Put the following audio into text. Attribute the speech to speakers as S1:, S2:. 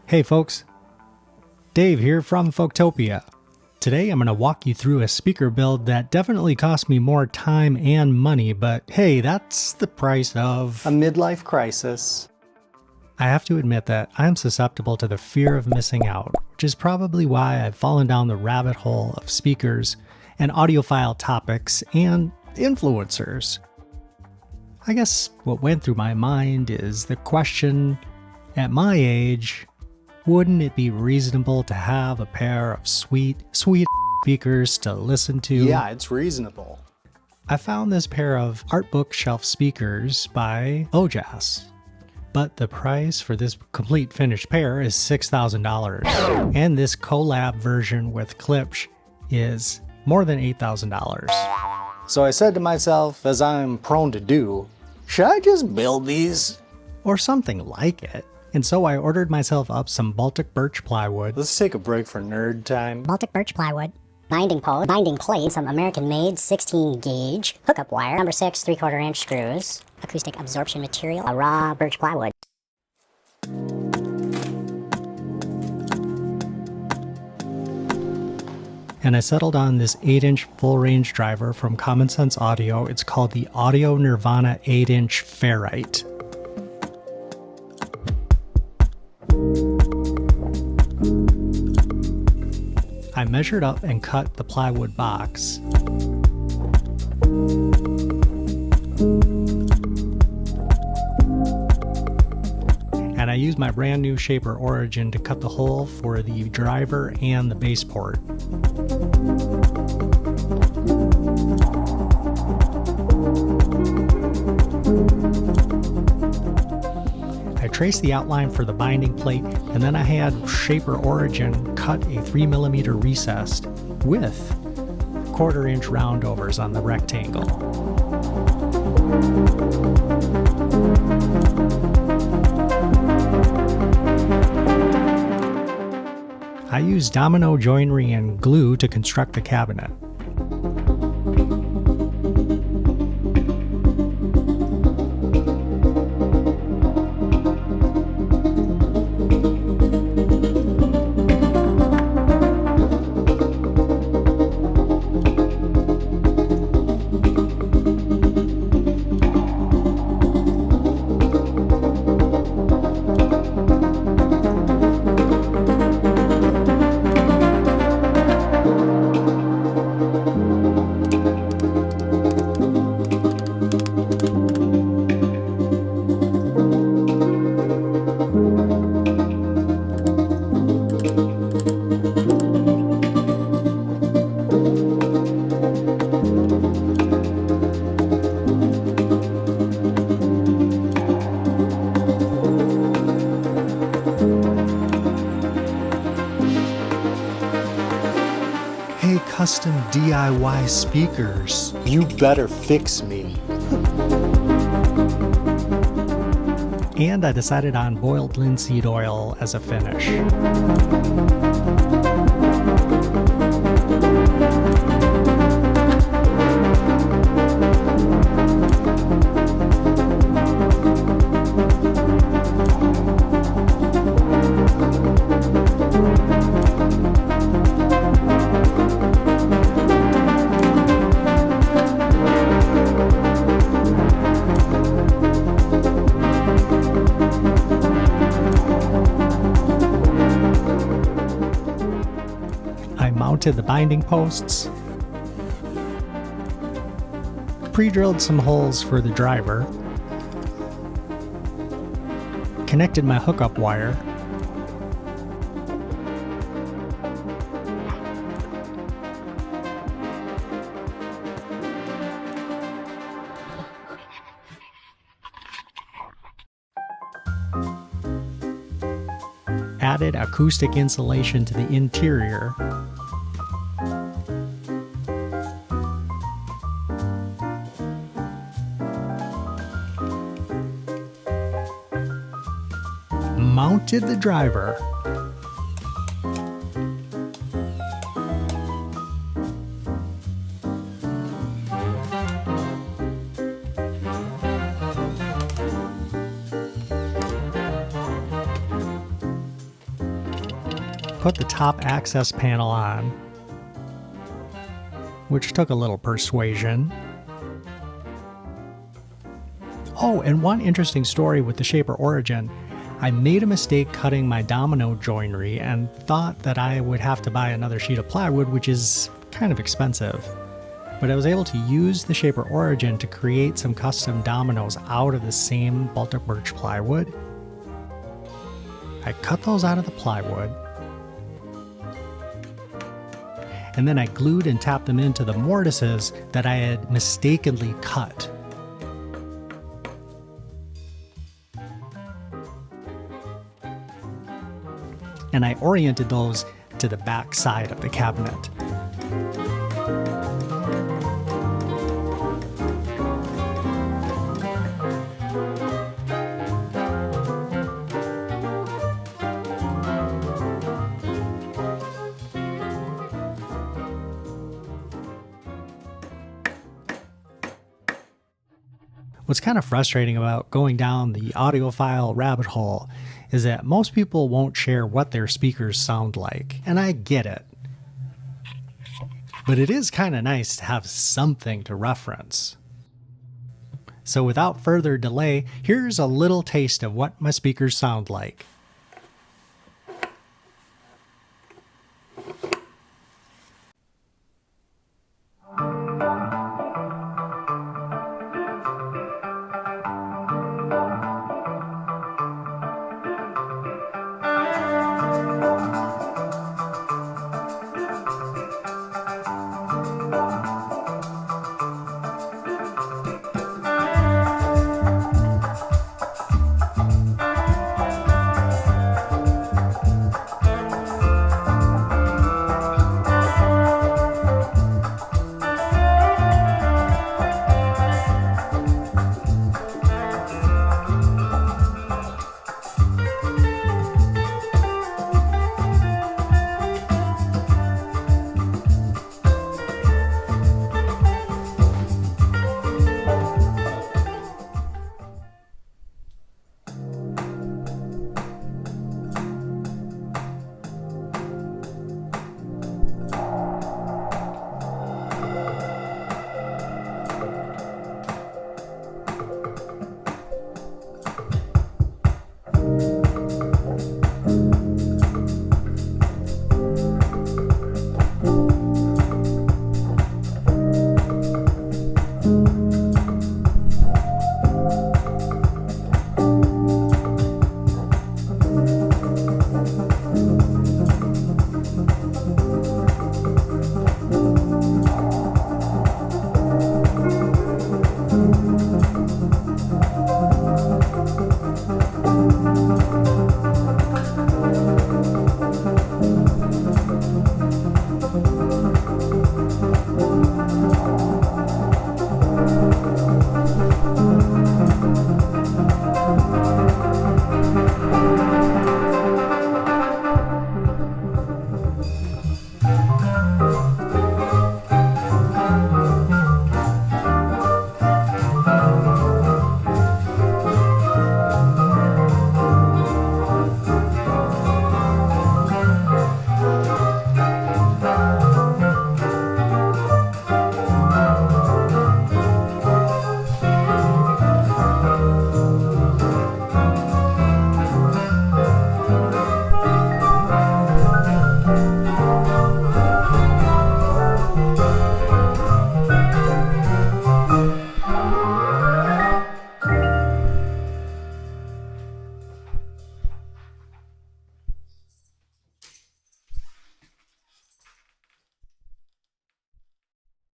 S1: Hey folks, Dave here from Folktopia. Today I'm going to walk you through a speaker build that definitely cost me more time and money, but hey, that's the price of
S2: a midlife crisis.
S1: I have to admit that I'm susceptible to the fear of missing out, which is probably why I've fallen down the rabbit hole of speakers and audiophile topics and influencers. I guess what went through my mind is the question, at my age, wouldn't it be reasonable to have a pair of sweet speakers to listen to?
S2: Yeah, it's reasonable.
S1: I found this pair of art bookshelf speakers by Ojas, but the price for this complete finished pair is $6,000, and this collab version with Klipsch is more than $8,000.
S2: So I said to myself, as I'm prone to do, should I just build these?
S1: Or something like it. And so I ordered myself up some Baltic birch plywood.
S2: Let's take a break for nerd time.
S3: Baltic birch plywood, binding pole, binding plate, some American-made 16-gauge hookup wire, number 6 3/4 inch screws, acoustic absorption material, a raw birch plywood.
S1: And I settled on this 8-inch full-range driver from Common Sense Audio. It's called the Audio Nirvana 8-inch Ferrite. I measured up and cut the plywood box. And I used my brand new Shaper Origin to cut the hole for the driver and the base port. I traced the outline for the binding plate, and then I had Shaper Origin cut a 3mm recessed with 1/4 inch roundovers on the rectangle. I used domino joinery and glue to construct the cabinet. Hey, custom DIY speakers.
S2: You better fix me.
S1: And I decided on boiled linseed oil as a finish. Mounted the binding posts, pre-drilled some holes for the driver, connected my hookup wire, added acoustic insulation to the interior, mounted the driver, put the top access panel on, which took a little persuasion. Oh, and one interesting story with the shaper origin. I made a mistake cutting my domino joinery and thought that I would have to buy another sheet of plywood, which is kind of expensive. But I was able to use the shaper origin to create some custom dominoes out of the same Baltic birch plywood. I cut those out of the plywood, and then I glued and tapped them into the mortises that I had mistakenly cut. And I oriented those to the back side of the cabinet. What's kind of frustrating about going down the audiophile rabbit hole is that most people won't share what their speakers sound like, and I get it. But it is kind of nice to have something to reference. So without further delay, here's a little taste of what my speakers sound like.